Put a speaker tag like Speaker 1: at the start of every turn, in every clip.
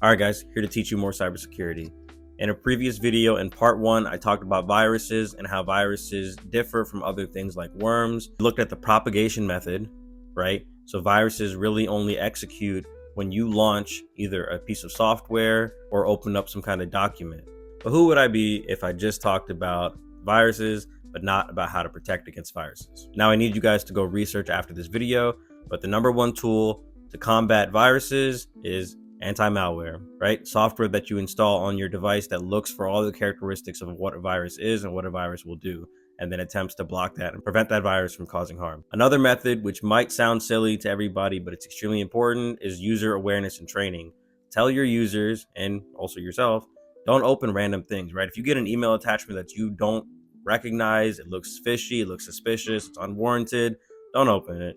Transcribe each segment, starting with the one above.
Speaker 1: All right, guys, here to teach you more cybersecurity. In a previous video, in part one, I talked about viruses and how viruses differ from other things like worms. We looked at the propagation method, right? So viruses really only execute when you launch either a piece of software or open up some kind of document. But who would I be if I just talked about viruses, but not about how to protect against viruses? Now I need you guys to go research after this video, but the number one tool to combat viruses is anti-malware, right? Software that you install on your device that looks for all the characteristics of what a virus is and what a virus will do, and then attempts to block that and prevent that virus from causing harm. Another method, which might sound silly to everybody, but it's extremely important, is user awareness and training. Tell your users, and also yourself, don't open random things, right? If you get an email attachment that you don't recognize, it looks fishy, it looks suspicious, it's unwarranted, don't open it,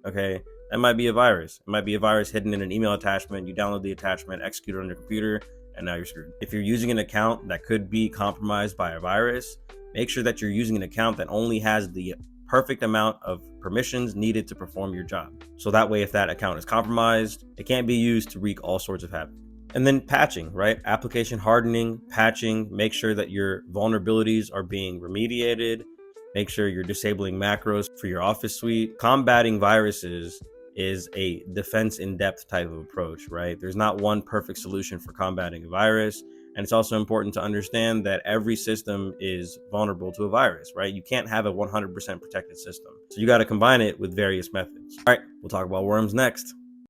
Speaker 1: okay? That might be a virus. It might be a virus hidden in an email attachment. You download the attachment, execute it on your computer, and now you're screwed. If you're using an account that could be compromised by a virus, make sure that you're using an account that only has the perfect amount of permissions needed to perform your job. So that way, if that account is compromised, it can't be used to wreak all sorts of havoc. And then patching, right? Application hardening, patching, make sure that your vulnerabilities are being remediated. Make sure you're disabling macros for your Office suite. Combating viruses is a defense in depth type of approach, right? There's not one perfect solution for combating a virus. And it's also important to understand that every system is vulnerable to a virus, right? You can't have a 100% protected system. So you got to combine it with various methods. All right, we'll talk about worms next.